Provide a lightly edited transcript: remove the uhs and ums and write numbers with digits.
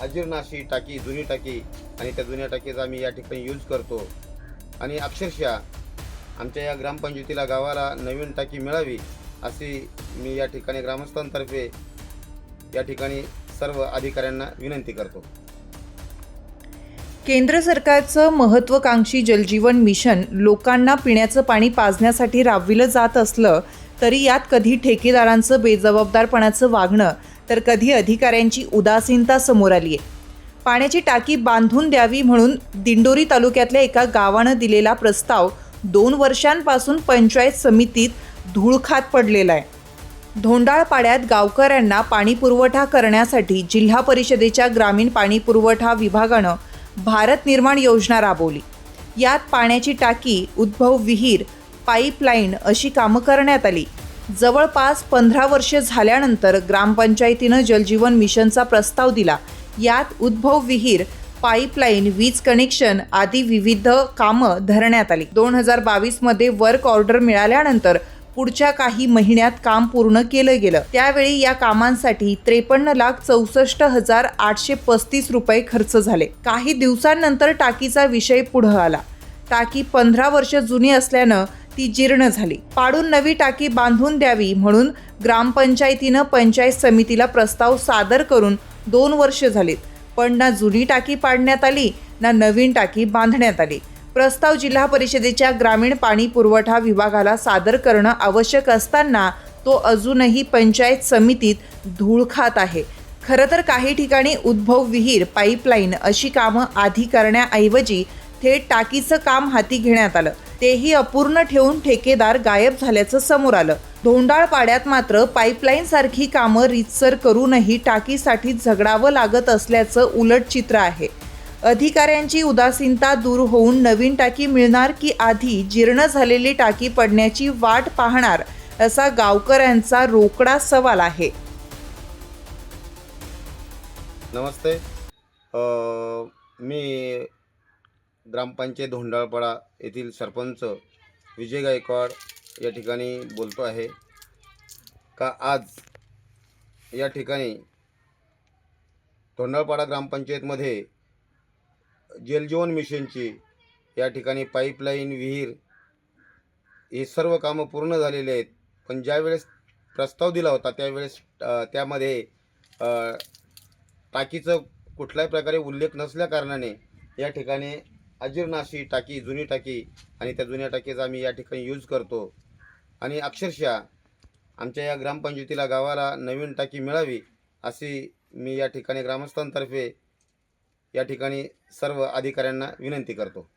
अजीर्ण अशी टाकी, जुनी टाकी आणि त्या जुन्या टाकीचा आम्ही या ठिकाणी यूज करतो आणि अक्षरशः आमच्या या ग्रामपंचायतीला गावाला नवीन टाकी मिळावी अशी मी या ठिकाणी ग्रामस्थांतर्फे या ठिकाणी सर्व अधिकाऱ्यांना विनंती करतो। केंद्र सरकारचं महत्त्वाकांक्षी जलजीवन मिशन लोकांना पिण्याचं पाणी पाजण्यासाठी राबविलं जात असलं तरी यात कधी ठेकेदारांचं बेजबाबदारपणाचं वागणं तर कधी अधिकाऱ्यांची उदासीनता समोर आली आहे। पाण्याची टाकी बांधून द्यावी म्हणून दिंडोरी तालुक्यातल्या एका गावानं दिलेला प्रस्ताव 2 वर्षांपासून पंचायत समितीत धूळ खात पडलेला आहे। धोंडाळपाड्यात गावकऱ्यांना पाणी पुरवठा करण्यासाठी जिल्हा परिषदेच्या ग्रामीण पाणी पुरवठा विभागानं भारत निर्माण योजना राबवली। यात पाण्याची टाकी, उद्भव विहीर, पाईपलाईन अशी कामं करण्यात आली। जवळपास 15 वर्षे झाल्यानंतर ग्रामपंचायतीनं जलजीवन मिशनचा प्रस्ताव दिला। यात उद्भव विहीर, पाईपलाईन, वीज कनेक्शन आदी विविध कामं धरण्यात आली। 2022 मध्ये वर्क ऑर्डर मिळाल्यानंतर पुढच्या काही महिन्यात काम पूर्ण केलं गेलं। त्यावेळी या कामांसाठी 53,64,835 रुपये खर्च झाले। काही दिवसांनंतर टाकीचा विषय पुढे आला। टाकी 15 वर्ष जुनी असल्यानं ती जीर्ण झाली। पाडून नवी टाकी बांधून द्यावी म्हणून ग्रामपंचायतीनं पंचायत समितीला प्रस्ताव सादर करून 2 वर्ष झालीत, पण ना जुनी टाकी पाडण्यात आली ना नवीन टाकी बांधण्यात आली। प्रस्ताव जिल्हा परिषदेच्या ग्रामीण पाणी पुरवठा विभागाला सादर करणं आवश्यक असताना तो अजूनही पंचायत समितीत धूळ खात आहे। खरं तर काही ठिकाणी उद्भव विहीर, पाईपलाईन अशी कामं आधी करण्याऐवजी थेट टाकीचं काम हाती घेण्यात आलं। तेही अपूर्ण ठेवून ठेकेदार गायब झाल्याचं समोर आलं। धोंडाळपाड्यात मात्र पाईपलाईन सारखी कामं रीतसर करूनही टाकीसाठी झगडावं लागत असल्याचं उलट चित्र आहे। अधिकाऱ्यांची उदासीनता दूर होऊन नवीन टाकी मिळणार की आधी जीर्ण झालेली टाकी पडण्याची वाट पाहणार असा गावकऱ्यांचा रोकडा सवाल आहे। नमस्ते, मी ग्रामपंचायत धोंडाळपाडा येथील सरपंच विजय गायकवाड या ठिकाणी बोलतो आहे का आज या ठिकाणी धोंडाळपाडा ग्रामपंचायतमध्ये जलजीवन मिशनची या ठिकाणी पाईपलाईन, विहीर हे सर्व कामं पूर्ण झालेले आहेत। पण ज्यावेळेस प्रस्ताव दिला होता त्यावेळेस त्यामध्ये टाकीचं कुठल्याही प्रकारे उल्लेख नसल्या कारणाने या ठिकाणी अजीर्ण अशी टाकी, जुनी टाकी आणि त्या जुन्या टाकीचा आम्ही या ठिकाणी यूज करतो आणि अक्षरशः आमच्या या ग्रामपंचायतीला गावाला नवीन टाकी मिळावी अशी मी या ठिकाणी ग्रामस्थांतर्फे या ठिकाणी सर्व अधिकाऱ्यांना विनंती करतो।